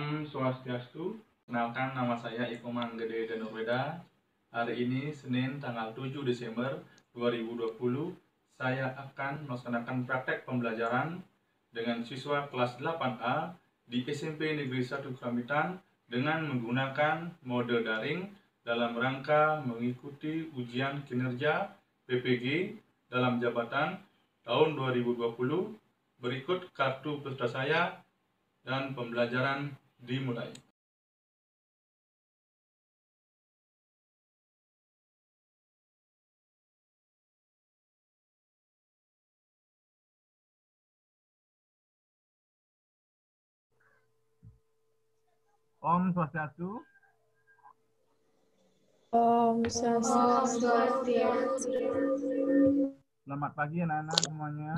Om Swastiastu. Kenalkan, nama saya Iko Manggede Danurbeda. Hari ini Senin tanggal 7 Desember 2020, saya akan melaksanakan praktek pembelajaran dengan siswa kelas 8A di SMP Negeri 1 Kecamatan dengan menggunakan mode daring dalam rangka mengikuti ujian kinerja PPG dalam jabatan tahun 2020. Berikut kartu peserta saya dan pembelajaran dimulai. Om Swastiastu. Om Swastiastu. Selamat pagi anak-anak semuanya.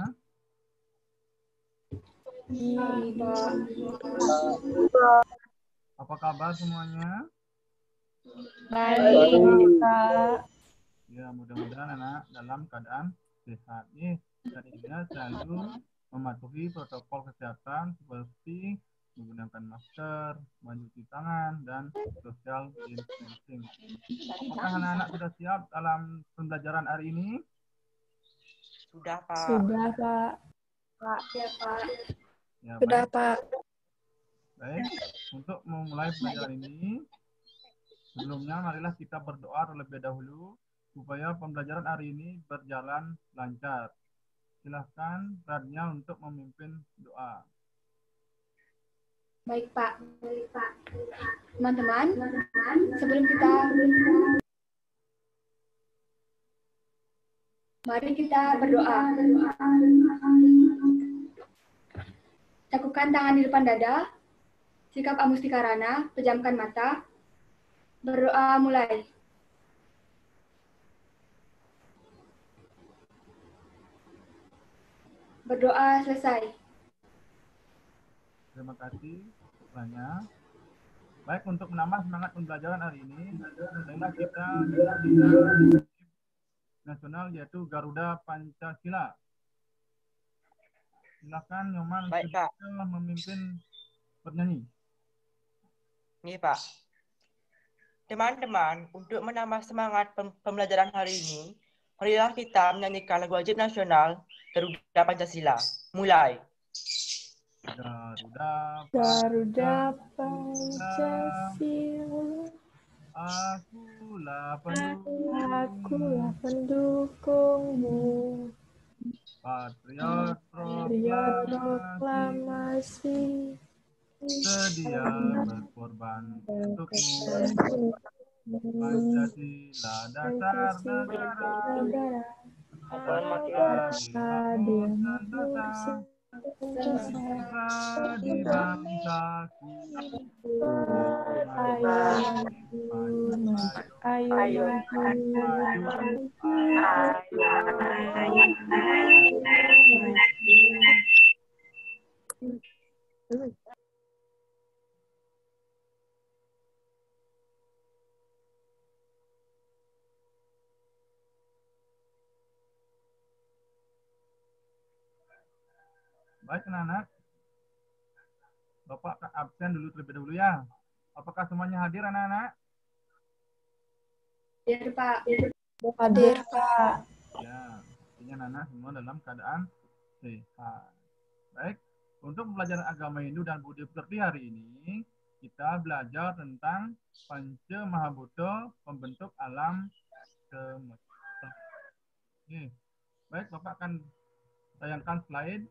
Apa kabar semuanya? Baik, Pak. Ya, mudah-mudahan anak dalam keadaan sehat. Nih, dan ingat selalu mematuhi protokol kesehatan seperti menggunakan masker, mencuci tangan, dan social distancing. Apakah anak-anak sudah siap dalam pembelajaran hari ini? Sudah, Pak. Sudah, Pak. Ya, Pak. Ya, Sudah, baik. Pak. Baik, untuk memulai pembelajaran ini, sebelumnya marilah kita berdoa terlebih dahulu supaya pembelajaran hari ini berjalan lancar. Silahkan Radnya untuk memimpin doa. Baik, Pak. Teman-teman, sebelum kita mari kita berdoa. Cakukan tangan di depan dada, sikap amustikarana, pejamkan mata, berdoa mulai. Berdoa selesai. Terima kasih banyak. Baik, untuk menambah semangat pembelajaran hari ini, marilah kita mengikuti nasional yaitu Garuda Pancasila. Silakan Nyoman Baik, Pak. memimpin bernyanyi. Nih, Pak. Teman-teman, untuk menambah semangat pembelajaran hari ini, marilah kita menyanyikan lagu wajib nasional Garuda Pancasila. Mulai. Garuda Pancasila, akulah pendukungmu, patriot proklamasi, sedia berkorban untukmu. Pancasila dasar negara, adil sentosa, di bangsaku. Ayo Baik anak-anak, Bapak absen dulu terlebih dahulu ya. Apakah semuanya hadir anak-anak? Hadir, Pak. hadir, Pak. Ya, artinya anak-anak semua dalam keadaan sehat. Baik, untuk pembelajaran agama Hindu dan Budi Pekerti hari ini, kita belajar tentang Panca Mahabhuta, pembentuk alam semesta. Oke. Baik, Bapak akan tayangkan slide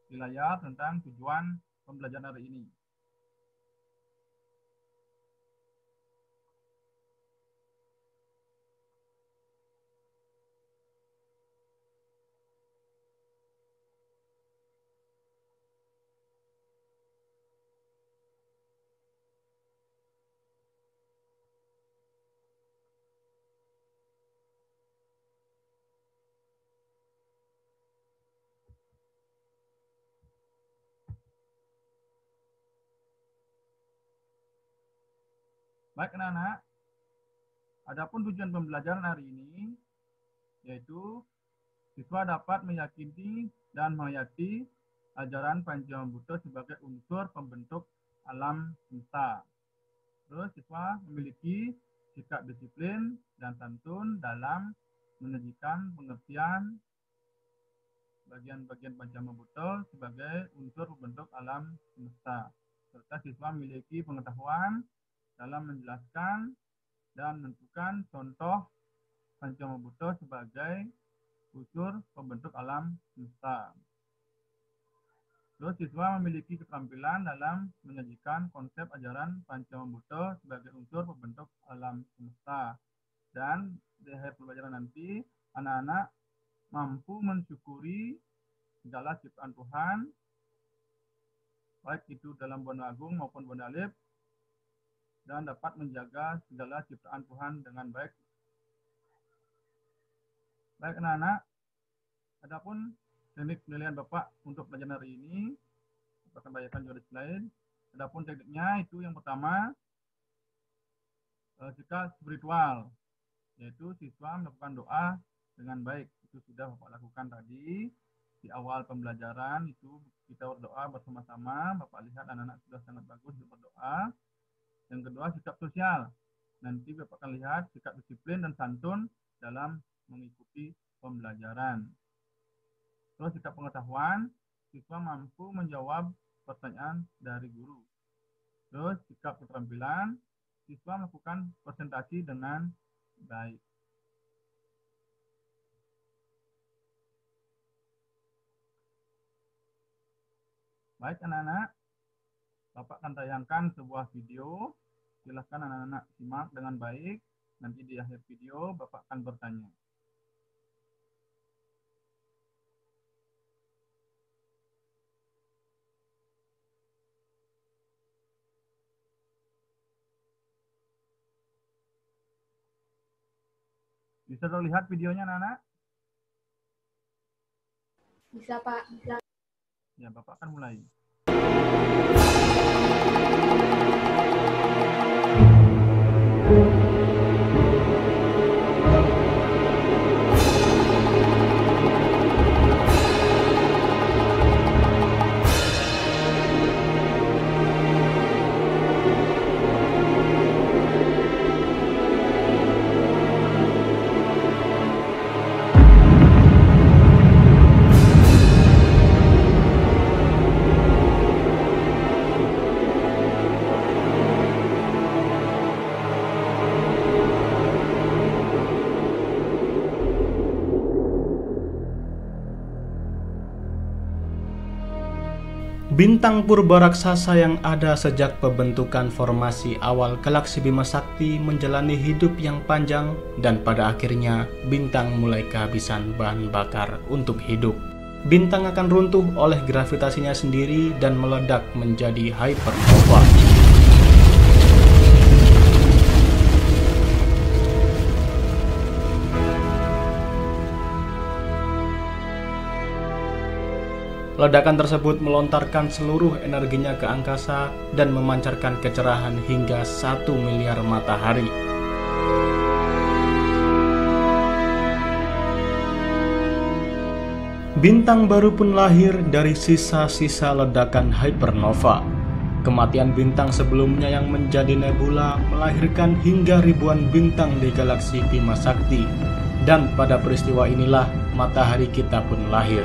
di layar tentang tujuan pembelajaran hari ini. Baik anak-anak, adapun tujuan pembelajaran hari ini yaitu siswa dapat meyakini dan menghayati ajaran Panca Mahabhuta sebagai unsur pembentuk alam semesta. Terus siswa memiliki sikap disiplin dan santun dalam menyajikan pengertian bagian-bagian Pancamabutta sebagai unsur pembentuk alam semesta. Serta siswa memiliki pengetahuan dalam menjelaskan dan menentukan contoh Pancamabutta sebagai unsur pembentuk alam semesta. Terus siswa memiliki keterampilan dalam menyajikan konsep ajaran Pancamabutta sebagai unsur pembentuk alam semesta. Dan di akhir pembelajaran nanti, anak-anak mampu mensyukuri segala ciptaan Tuhan, baik itu dalam Buana Agung maupun Buana Alif, dan dapat menjaga segala ciptaan Tuhan dengan baik. Baik anak-anak, adapun teknik penilaian Bapak untuk pelajaran hari ini, Bapak akan bacakan juga di slide. Adapun tekniknya itu yang pertama, sikap spiritual, yaitu siswa melakukan doa dengan baik. Itu sudah Bapak lakukan tadi di awal pembelajaran, itu kita berdoa bersama-sama. Bapak lihat anak-anak sudah sangat bagus berdoa. Yang kedua, sikap sosial. Nanti Bapak akan lihat sikap disiplin dan santun dalam mengikuti pembelajaran. Terus sikap pengetahuan, siswa mampu menjawab pertanyaan dari guru. Terus sikap keterampilan, siswa melakukan presentasi dengan baik. Baik anak-anak, Bapak akan tayangkan sebuah video. Silahkan anak-anak simak dengan baik. Nanti di akhir video Bapak akan bertanya. Bisa terlihat videonya anak-anak? Bisa, Pak. Ya, Bapak akan mulai. Bintang purba raksasa yang ada sejak pembentukan formasi awal galaksi Bima Sakti menjalani hidup yang panjang dan pada akhirnya bintang mulai kehabisan bahan bakar untuk hidup. Bintang akan runtuh oleh gravitasinya sendiri dan meledak menjadi hypernova. Ledakan tersebut melontarkan seluruh energinya ke angkasa dan memancarkan kecerahan hingga 1 miliar matahari. Bintang baru pun lahir dari sisa-sisa ledakan hypernova. Kematian bintang sebelumnya yang menjadi nebula melahirkan hingga ribuan bintang di galaksi Bima Sakti. Dan pada peristiwa inilah matahari kita pun lahir.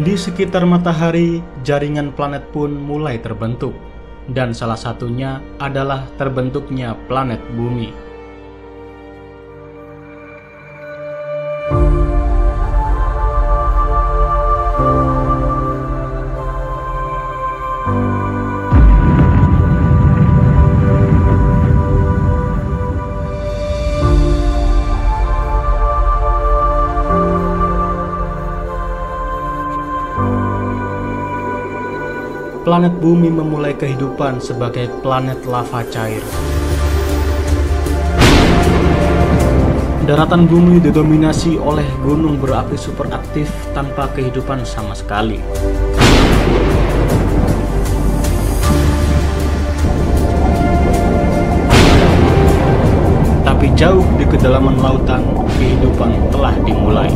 Di sekitar matahari, jaringan planet pun mulai terbentuk, dan salah satunya adalah terbentuknya planet Bumi. planet Bumi memulai kehidupan sebagai planet lava cair. Daratan bumi didominasi oleh gunung berapi superaktif tanpa kehidupan sama sekali. Tapi jauh di kedalaman lautan, kehidupan telah dimulai.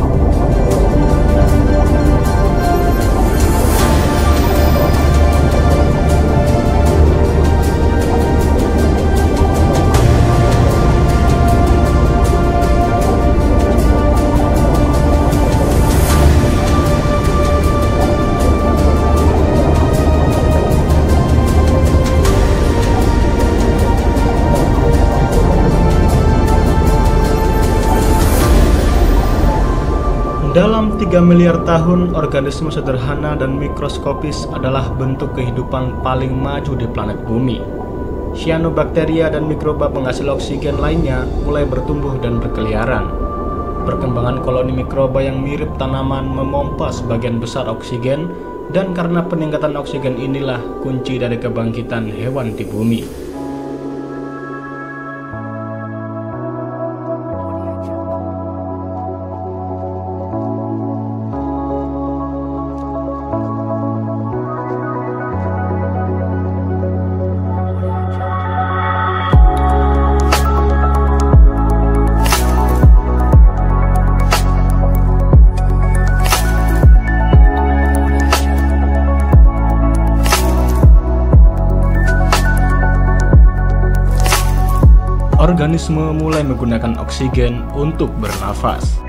Dalam 3 miliar tahun, organisme sederhana dan mikroskopis adalah bentuk kehidupan paling maju di planet bumi. Cyanobacteria dan mikroba penghasil oksigen lainnya mulai bertumbuh dan berkeliaran. Perkembangan koloni mikroba yang mirip tanaman memompa sebagian besar oksigen, dan karena peningkatan oksigen inilah kunci dari kebangkitan hewan di bumi. Organisme mulai menggunakan oksigen untuk bernafas.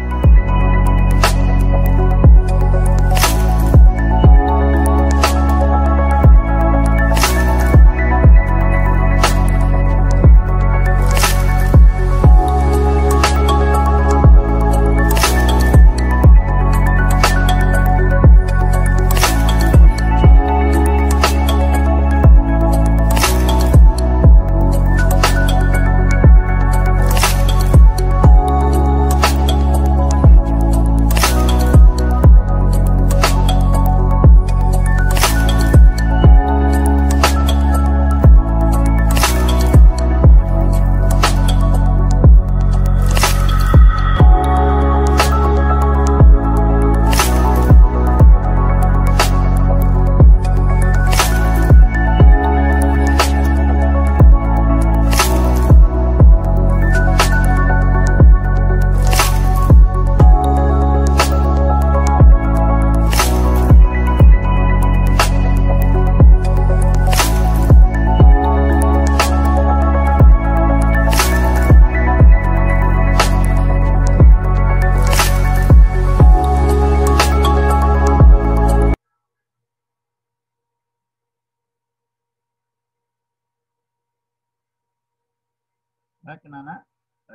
Baik, anak-anak,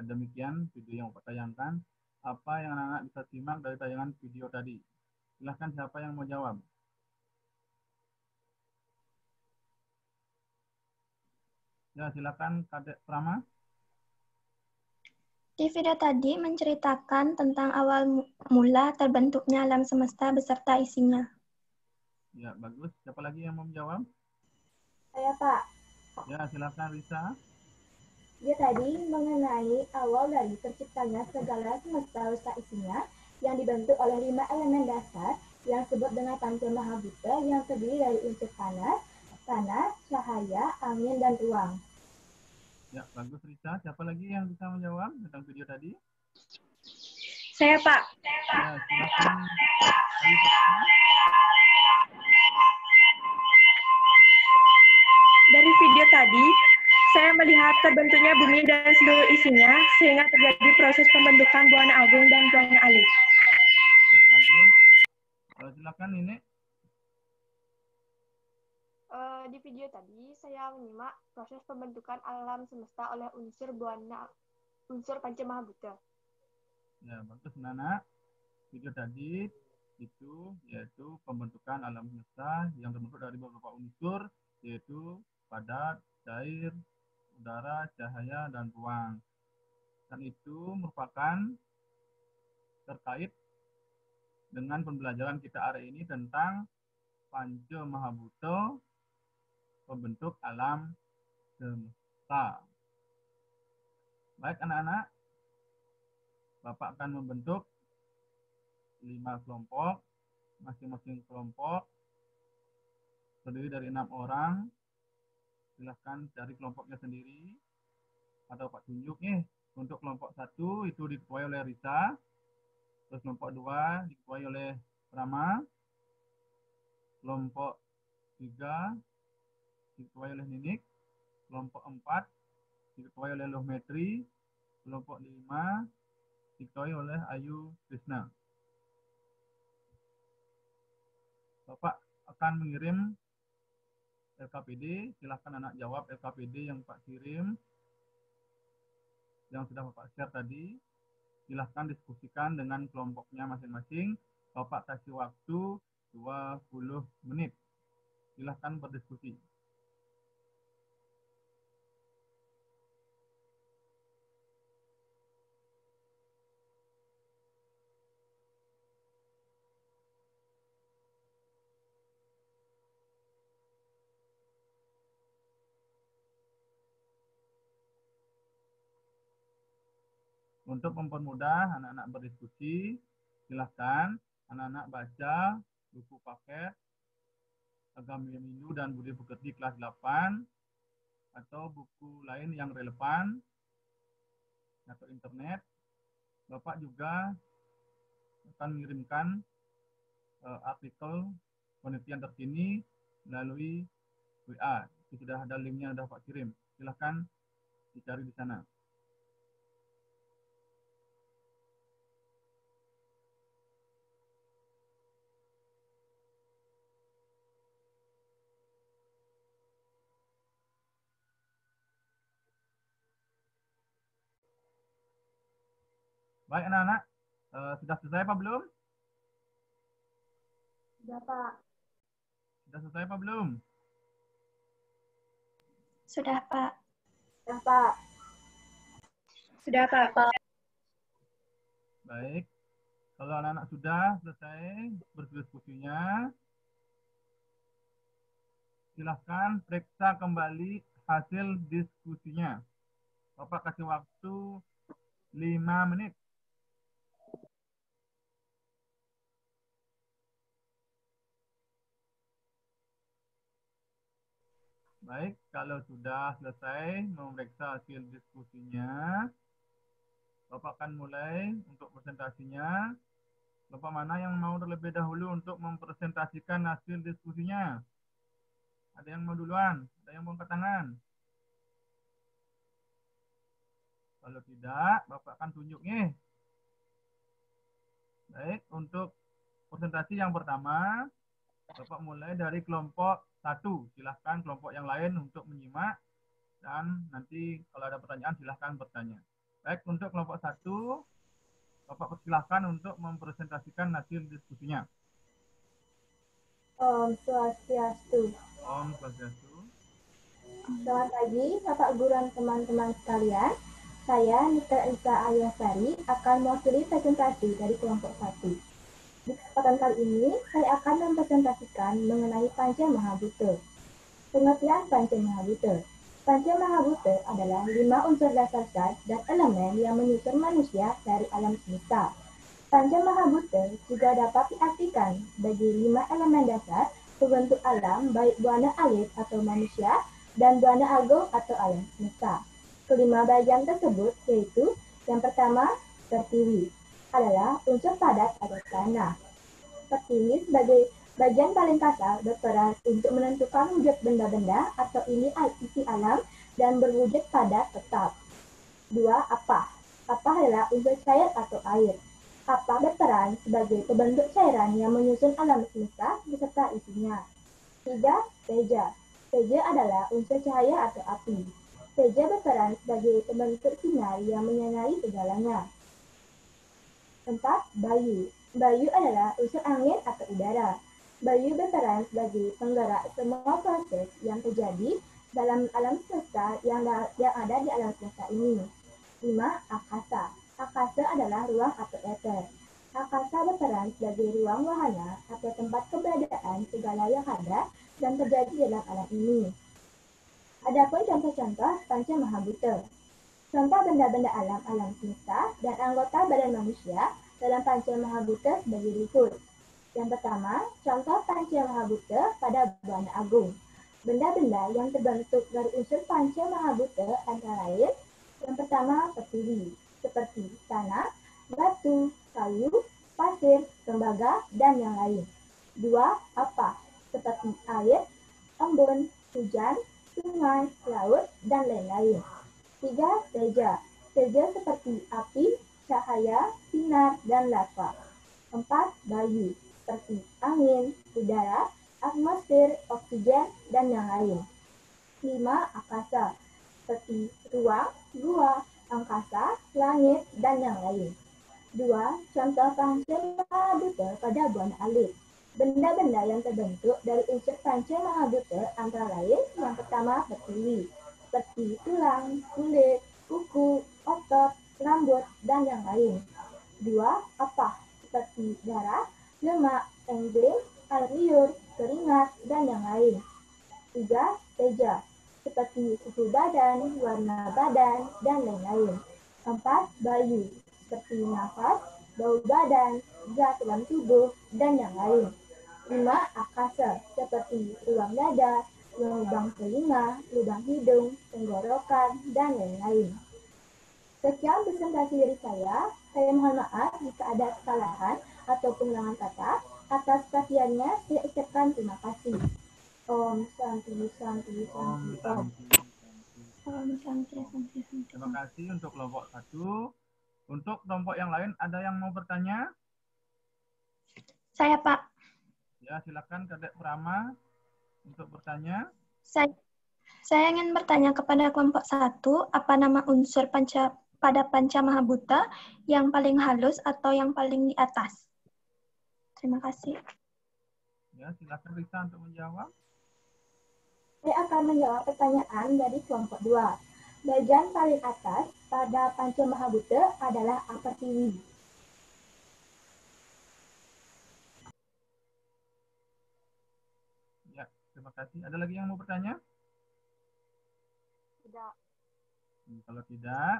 demikian video yang Bapak tayangkan. Apa yang anak-anak bisa simak dari tayangan video tadi? Silahkan siapa yang mau jawab. Ya, silakan Kadek Prama. Di video tadi menceritakan tentang awal mula terbentuknya alam semesta beserta isinya. Ya, bagus. Siapa lagi yang mau menjawab? Saya Pak, Ya, silakan Risa. dia tadi mengenai awal dari terciptanya segala semesta beserta isinya yang dibentuk oleh 5 elemen dasar yang disebut dengan Panca Mahabhuta yang terdiri dari unsur panas, tanah, cahaya, angin, dan ruang. Ya, bagus Risa. Siapa lagi yang bisa menjawab tentang video tadi? Saya Pak, Ya, silakan. Ayu Prama. Dari video tadi, saya melihat terbentuknya bumi dan seluruh isinya, sehingga terjadi proses pembentukan Buana Agung dan Buana Alit. Ya, bagus. Silakan ini. Di video tadi, saya menyimak proses pembentukan alam semesta oleh unsur Panca Mahabhuta. Ya, bagus Nana. Video tadi itu yaitu pembentukan alam semesta yang terbentuk dari beberapa unsur, yaitu padat, cair, udara, cahaya, dan ruang. Dan itu merupakan terkait dengan pembelajaran kita hari ini tentang Panca Mahabhuta pembentuk alam semesta. Baik anak-anak, Bapak akan membentuk 5 kelompok, masing-masing kelompok terdiri dari 6 orang. Silahkan cari kelompoknya sendiri atau Pak tunjuk nih. Untuk kelompok 1 itu diketuai oleh Risa, terus kelompok 2 diketuai oleh Rama, kelompok 3 diketuai oleh Ninik, kelompok 4 diketuai oleh Lohmetri, kelompok 5 diketuai oleh Ayu Krisna. Bapak akan mengirim LKPD, silahkan anak jawab LKPD yang Pak kirim, yang sudah Bapak share tadi. Silahkan diskusikan dengan kelompoknya masing-masing. Bapak kasih waktu 20 menit. Silahkan berdiskusi. Untuk mempermudah anak-anak berdiskusi, silahkan anak-anak baca buku paket Agama Minggu dan Budi Pekerti kelas 8 atau buku lain yang relevan atau internet. Bapak juga akan mengirimkan artikel penelitian terkini melalui WA. Itu sudah ada linknya, sudah Pak kirim. Silahkan dicari di sana. Baik anak-anak, sudah selesai apa belum? Sudah, Pak. Sudah selesai apa belum? Sudah, Pak. Sudah, Pak. Sudah, Pak. Baik, kalau anak-anak sudah selesai berdiskusinya, silahkan periksa kembali hasil diskusinya. Bapak kasih waktu 5 menit. Baik, kalau sudah selesai memeriksa hasil diskusinya, Bapak akan mulai untuk presentasinya. Bapak mana yang mau terlebih dahulu untuk mempresentasikan hasil diskusinya? Ada yang mau duluan? Ada yang mau angkat tangan? Kalau tidak, Bapak akan tunjuk nih. Baik, untuk presentasi yang pertama, Bapak mulai dari kelompok 1. Silahkan kelompok yang lain untuk menyimak. Dan nanti kalau ada pertanyaan, silahkan bertanya. Baik, untuk kelompok 1, Bapak persilahkan untuk mempresentasikan hasil diskusinya. Om Swastiastu. Om Swastiastu. Selamat pagi, Bapak Guru dan teman-teman sekalian. Saya Nita Isa Ayasari akan mewakili presentasi dari kelompok 1. Di kesempatan kali ini, saya akan mempresentasikan mengenai Panca Mahabhuta. Pengertian Panca Mahabhuta. Panca Mahabhuta adalah 5 unsur dasar zat dan elemen yang menyusun manusia dari alam semesta. Panca Mahabhuta juga dapat diartikan bagi 5 elemen dasar pembentuk alam, baik buana alit atau manusia dan buana agung atau alam semesta. Kelima bagian tersebut yaitu yang pertama, pertiwi, adalah unsur padat atau tanah. Pertiwi sebagai bagian paling kasar berperan untuk menentukan wujud benda-benda atau isi alam dan berwujud padat tetap. 2. Apah. Apah adalah unsur cair atau air. Apah berperan sebagai pembentuk cairan yang menyusun alam semesta beserta isinya. 3. Teja. Teja adalah unsur cahaya atau api. Teja berperan sebagai pembentuk sinar yang menyinari segalanya. 4. Bayu. Bayu adalah unsur angin atau udara. Bayu berperan sebagai penggerak semua proses yang terjadi dalam alam semesta yang ada di alam semesta ini. 5. Akasa. Akasa adalah ruang atau ether. Akasa berperan sebagai ruang wahana atau tempat keberadaan segala yang ada dan terjadi dalam alam ini. Adapun contoh-contoh Panca Mahabhuta. Contoh benda-benda alam semesta dan anggota badan manusia dalam Panca Mahabhuta sebagai berikut. Yang pertama, contoh Panca Mahabhuta pada Buana Agung. Benda-benda yang terbentuk dari unsur Panca Mahabhuta antara lain, yang pertama pertiwi, seperti tanah, batu, kayu, pasir, tembaga, dan yang lain. Dua, apa, seperti air, embun, hujan, sungai, laut, dan lain-lain. Tiga, teja. Teja seperti api, cahaya, sinar, dan lava. Empat, bayu, seperti angin, udara, atmosfer, oksigen, dan yang lain. Lima, akasa, seperti ruang, gua, angkasa, langit, dan yang lain. Dua, contoh Panca Mahabhuta pada Buana Alit. Benda-benda yang terbentuk dari unsur Panca Mahabhuta antara lain yang pertama pertiwi, seperti tulang, kulit, kuku, otot, rambut, dan yang lain. Dua, apa, seperti darah, lemak, enzim, air liur, keringat, dan yang lain. Tiga, teja, seperti suhu badan, warna badan, dan lain-lain. Empat, bayu, seperti nafas, bau badan, zat dalam tubuh, dan yang lain. Lima, akasa, seperti ruang dada, lubang telinga, lubang hidung, tenggorokan, dan lain-lain. Sekian presentasi dari saya. Saya mohon maaf jika ada kesalahan atau pengulangan kata. Atas perhatiannya, saya ucapkan terima kasih. Om Santi Santi Santi Om. Om Santi Santi Santi. Terima kasih untuk kelompok 1. Untuk kelompok yang lain, ada yang mau bertanya? Saya, Pak. Ya, silakan Kadek Prama untuk bertanya. Saya ingin bertanya kepada kelompok 1, apa nama unsur pada Panca Mahabhuta yang paling halus atau yang paling di atas? Terima kasih. Ya, silakan Risa untuk menjawab. Saya akan menjawab pertanyaan dari kelompok 2. Bagian paling atas pada Panca Mahabhuta adalah apertiwi. Ya, terima kasih. Ada lagi yang mau bertanya? Tidak. Kalau tidak,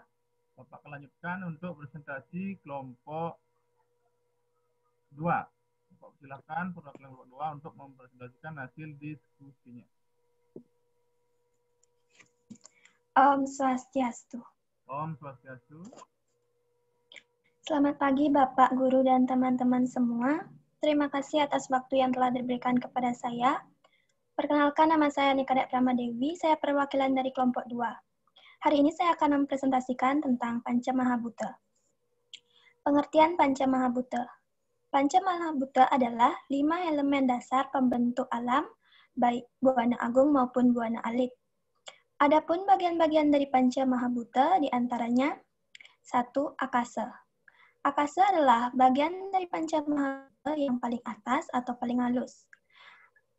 Bapak akan lanjutkan untuk presentasi kelompok 2. Bapak silakan perwakilan kelompok 2 untuk mempresentasikan hasil diskusinya. Om Swastiastu. Om Swastiastu. Selamat pagi Bapak, Guru, dan teman-teman semua. Terima kasih atas waktu yang telah diberikan kepada saya. Perkenalkan, nama saya Nikadek Pramadewi, saya perwakilan dari kelompok 2. Hari ini saya akan mempresentasikan tentang Panca Mahabhuta. Pengertian Panca Mahabhuta. Panca Mahabhuta adalah 5 elemen dasar pembentuk alam, baik Buana Agung maupun Buana Alit. Adapun bagian-bagian dari Panca Mahabhuta diantaranya 1. Akasa. Akasa adalah bagian dari Panca Mahabhuta yang paling atas atau paling halus.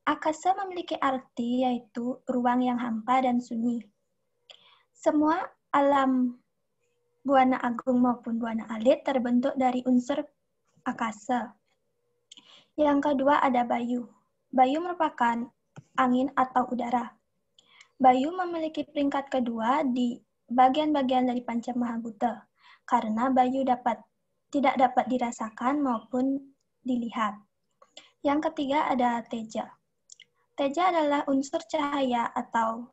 Akasa memiliki arti yaitu ruang yang hampa dan sunyi. Semua alam Buana Agung maupun Buana Alit terbentuk dari unsur akasa. Yang kedua ada bayu. Bayu merupakan angin atau udara. Bayu memiliki peringkat kedua di bagian-bagian dari Panca Mahabhuta karena bayu tidak dapat dirasakan maupun dilihat. Yang ketiga ada teja. Teja adalah unsur cahaya atau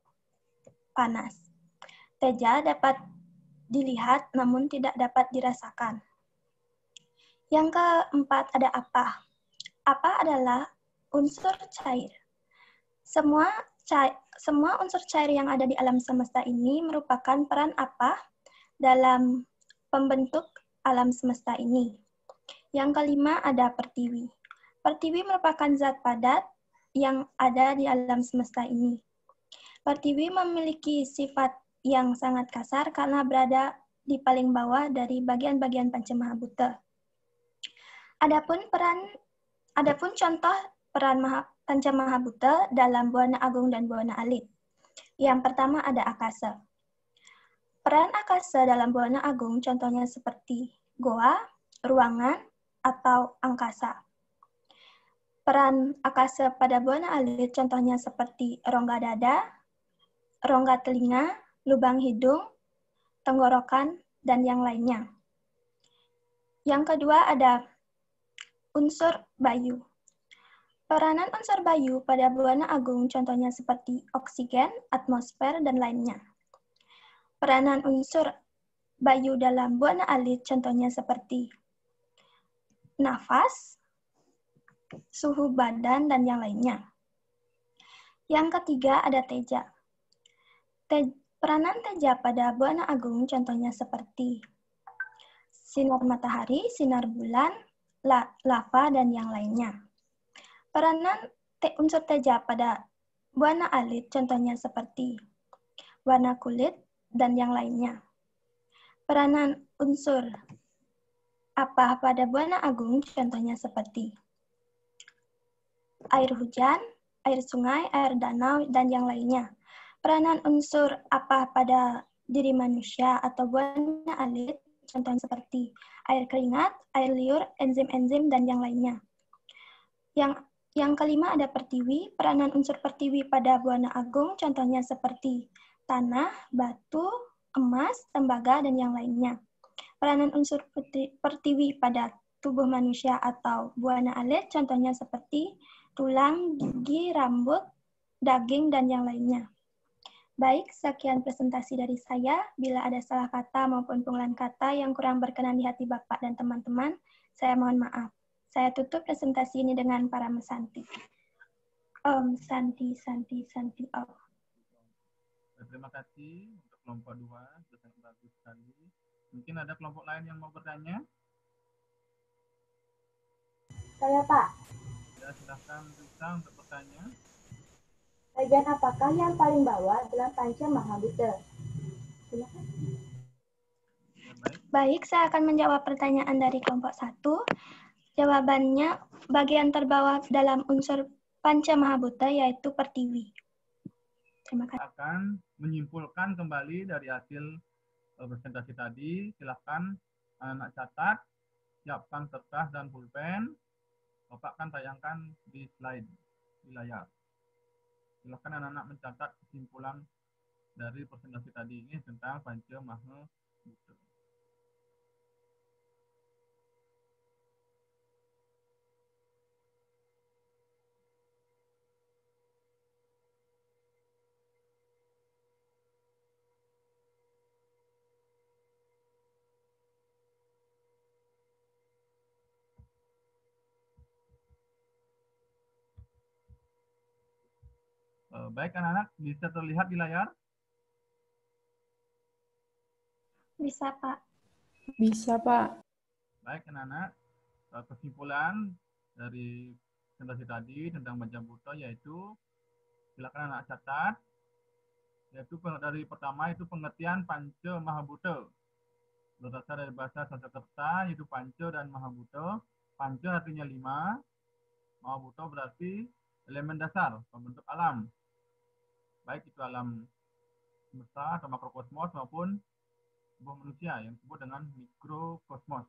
panas. Teja dapat dilihat namun tidak dapat dirasakan. Yang keempat ada apa. Apa adalah unsur cair. Semua unsur cair yang ada di alam semesta ini merupakan peran apa dalam pembentuk alam semesta ini. Yang kelima ada pertiwi. Pertiwi merupakan zat padat yang ada di alam semesta ini. Pertiwi memiliki sifat yang sangat kasar karena berada di paling bawah dari bagian-bagian Panca Mahabhuta. Adapun contoh peran Panca Mahabhuta dalam Buana Agung dan Buana Alit. Yang pertama ada akasa. Peran akasa dalam Buana Agung contohnya seperti goa, ruangan, atau angkasa. Peran akasa pada Buana Alit contohnya seperti rongga dada, rongga telinga, lubang hidung, tenggorokan, dan yang lainnya. Yang kedua ada unsur bayu. Peranan unsur bayu pada Buana Agung contohnya seperti oksigen, atmosfer, dan lainnya. Peranan unsur bayu dalam Buana Alit contohnya seperti nafas, suhu badan, dan yang lainnya. Yang ketiga ada teja. Peranan teja pada Buana Agung contohnya seperti sinar matahari, sinar bulan, lava, dan yang lainnya. Peranan unsur teja pada Buana Alit contohnya seperti warna kulit dan yang lainnya. Peranan unsur apa pada Buana Agung contohnya seperti air hujan, air sungai, air danau, dan yang lainnya. Peranan unsur apa pada diri manusia atau Buana Alit contohnya seperti air keringat, air liur, enzim-enzim, dan yang lainnya. Yang kelima ada pertiwi. Peranan unsur pertiwi pada Buana Agung contohnya seperti tanah, batu, emas, tembaga, dan yang lainnya. Peranan unsur pertiwi pada tubuh manusia atau Buana Alit contohnya seperti tulang, gigi, rambut, daging, dan yang lainnya. Baik, sekian presentasi dari saya. Bila ada salah kata maupun pengolahan kata yang kurang berkenan di hati Bapak dan teman-teman, saya mohon maaf. Saya tutup presentasi ini dengan para mesanti. Santi. Terima kasih untuk kelompok 2, sangat bagus sekali. Mungkin ada kelompok lain yang mau bertanya? Saya, Pak. Ya, silahkan Risa untuk bertanya. Bagian apakah yang paling bawah dalam Panca Mahabhuta? Terima kasih. Ya, baik. Baik, saya akan menjawab pertanyaan dari kelompok 1. Jawabannya, bagian terbawah dalam unsur Panca Mahabhuta yaitu pertiwi. Terima kasih. Akan menyimpulkan kembali dari hasil presentasi tadi. Silakan anak catat, siapkan kertas dan pulpen. Bapak akan tayangkan di slide di layar. Silakan anak-anak mencatat kesimpulan dari presentasi tadi ini tentang Panca Mahabhuta. Baik anak-anak, bisa terlihat di layar? Bisa, Pak. Bisa, Pak. Baik anak-anak, kesimpulan dari presentasi tadi tentang Mahabhuta yaitu, silakan anak catat, yaitu dari pertama itu pengertian Panca Mahabhuta. Berdasar dari bahasa Sanskerta yaitu Panca dan Mahabhuta. Panca artinya 5, Mahabhuta berarti elemen dasar, pembentuk alam. Baik itu alam semesta atau makrokosmos maupun tubuh manusia yang disebut dengan mikrokosmos.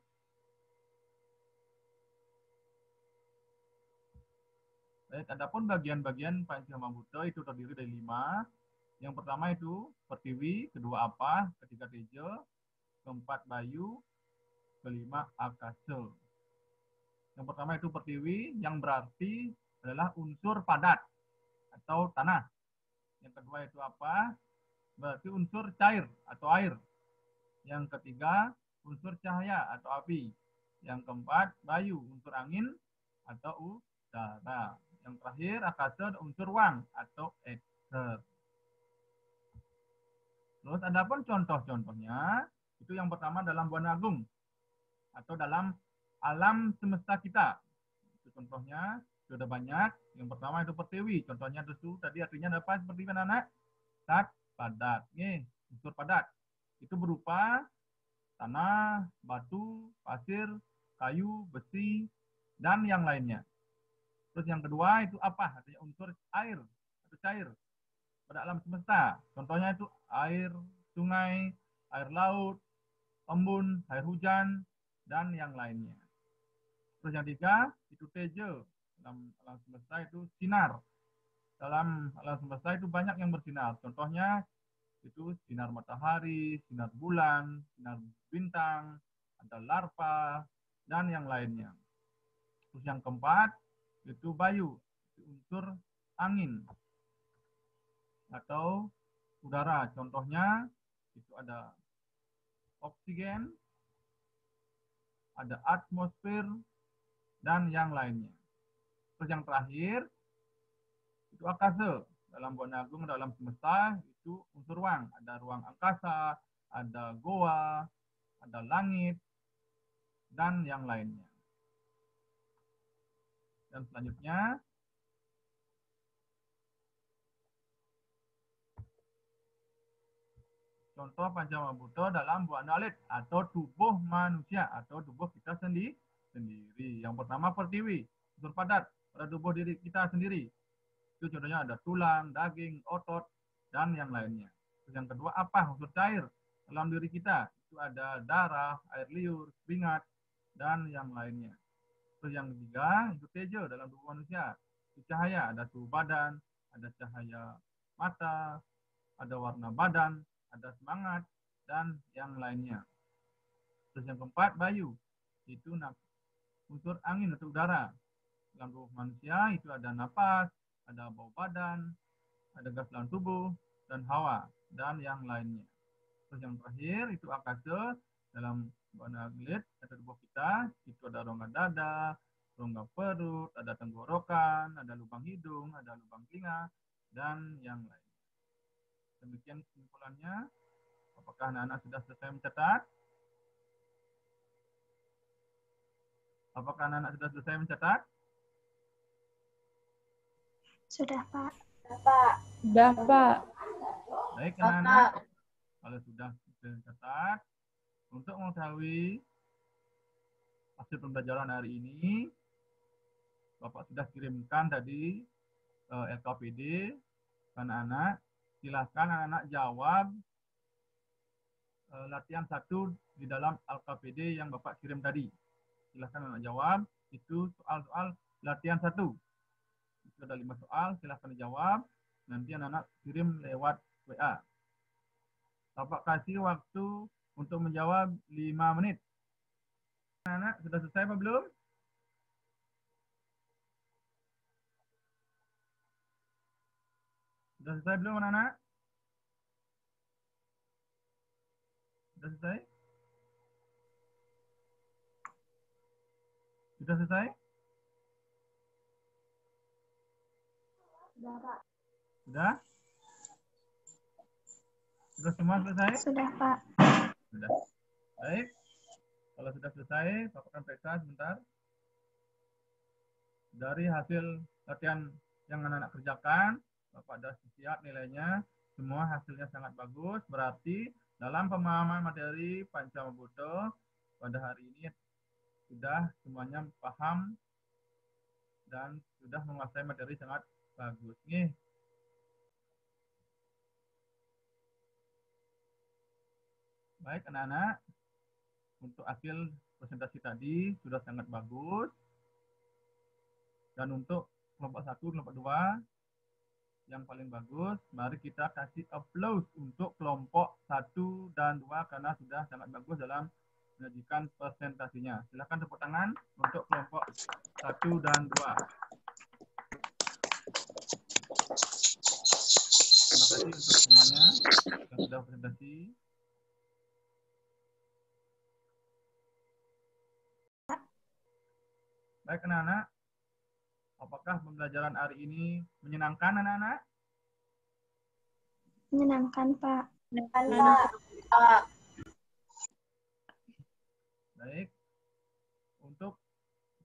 Baik, adapun bagian-bagian Panca Mahabhuta itu terdiri dari 5. Yang pertama itu pertiwi, kedua apa, ketiga teja, keempat bayu, kelima akasa. Yang pertama itu pertiwi, yang berarti adalah unsur padat atau tanah. Yang kedua itu apa? Berarti unsur cair atau air. Yang ketiga, unsur cahaya atau api. Yang keempat, bayu, unsur angin atau udara. Yang terakhir, akasa, unsur ruang atau ether. Terus ada pun contoh-contohnya, itu yang pertama dalam Buana Agung atau dalam alam semesta kita. Itu contohnya sudah banyak. Yang pertama itu pertiwi, contohnya itu tadi artinya apa seperti anak-anak? Padat. Nih, unsur padat. Itu berupa tanah, batu, pasir, kayu, besi, dan yang lainnya. Terus yang kedua itu apa? Artinya unsur air atau cair pada alam semesta. Contohnya itu air sungai, air laut, embun, air hujan, dan yang lainnya. Terus yang tiga itu teja. Dalam alam semesta itu sinar. dalam alam semesta itu banyak yang bersinar. Contohnya itu sinar matahari, sinar bulan, sinar bintang, ada larva, dan yang lainnya. Terus yang keempat, itu bayu, unsur angin atau udara. Contohnya, itu ada oksigen, ada atmosfer, dan yang lainnya. Terus yang terakhir, itu akase. Dalam Buana Agung, dalam semesta, itu unsur ruang. Ada ruang angkasa, ada goa, ada langit, dan yang lainnya. Dan selanjutnya, contoh Pancamabuto dalam Buana Alit atau tubuh manusia atau tubuh kita sendiri. Yang pertama pertiwi, unsur padat pada tubuh diri kita sendiri. Itu contohnya ada tulang, daging, otot, dan yang lainnya. Terus yang kedua apa? Unsur cair dalam diri kita. Itu ada darah, air liur, keringat, dan yang lainnya. Terus yang ketiga, itu tejo dalam tubuh manusia. Itu cahaya, ada suhu badan, ada cahaya mata, ada warna badan, ada semangat, dan yang lainnya. Terus yang keempat, bayu. Itu unsur angin atau udara. Dalam tubuh manusia itu ada napas, ada bau badan, ada gas dalam tubuh, dan hawa, dan yang lainnya. Terus yang terakhir itu akase dalam Buana Alit atau tubuh kita, itu ada rongga dada, rongga perut, ada tenggorokan, ada lubang hidung, ada lubang telinga, dan yang lainnya. Demikian kesimpulannya. Apakah anak-anak sudah selesai mencatat? Apakah anak-anak sudah selesai mencatat? Sudah, Pak. Udah, Pak. Baik, anak-anak. Kalau sudah mencatat, untuk mengetahui hasil pembelajaran hari ini, Bapak sudah kirimkan tadi LKPD ke anak-anak. Silahkan anak-anak jawab latihan 1 di dalam LKPD yang Bapak kirim tadi. Silahkan anak jawab. Itu soal-soal latihan 1. Itu ada 5 soal, silahkan dijawab. Nanti anak-anak kirim lewat WA. Bapak kasih waktu untuk menjawab 5 menit. Anak-anak sudah selesai apa belum? Sudah selesai belum anak-anak? Sudah selesai? Sudah selesai? Sudah, Pak. Sudah? Sudah semua selesai? Sudah, Pak. Sudah. Baik. Kalau sudah selesai, Bapak akan periksa sebentar. Dari hasil latihan yang anak-anak kerjakan, Bapak sudah siap nilainya. Semua hasilnya sangat bagus. Berarti dalam pemahaman materi Pancamabuto pada hari ini sudah semuanya paham dan sudah menguasai materi sangat bagus. Nih. Baik anak-anak, untuk hasil presentasi tadi sudah sangat bagus. Dan untuk kelompok 1, kelompok 2 yang paling bagus, mari kita kasih applause untuk kelompok 1 dan 2 karena sudah sangat bagus dalam menyajikan presentasinya. Silakan tepuk tangan untuk kelompok 1 dan 2. Terima kasih untuk semuanya yang sudah presentasi. Baik anak-anak, apakah pembelajaran hari ini menyenangkan anak-anak? Menyenangkan, Pak. Baik, untuk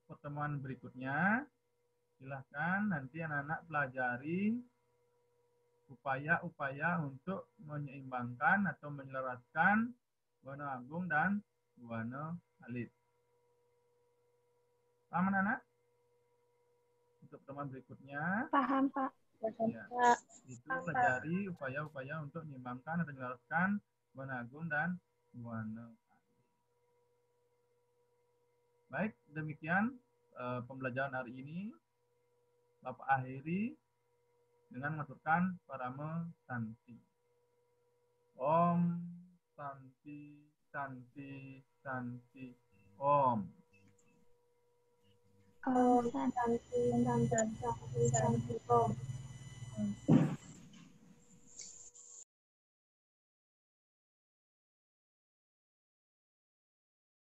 pertemuan berikutnya, silahkan nanti anak-anak pelajari upaya-upaya untuk menyeimbangkan atau menyelaraskan Buana Agung dan Buana Alit. Paham anak-anak? Untuk pertemuan berikutnya, Paham, Pak. ya, itu pelajari upaya-upaya untuk menyeimbangkan atau menyelaraskan Buana Agung dan Buana Alit. Baik, demikian pembelajaran hari ini. Bapak akhiri. dengan mengaturkan parame santi. Om santi santi santi om. Om Santi, Santi, Santi, Santi, Om.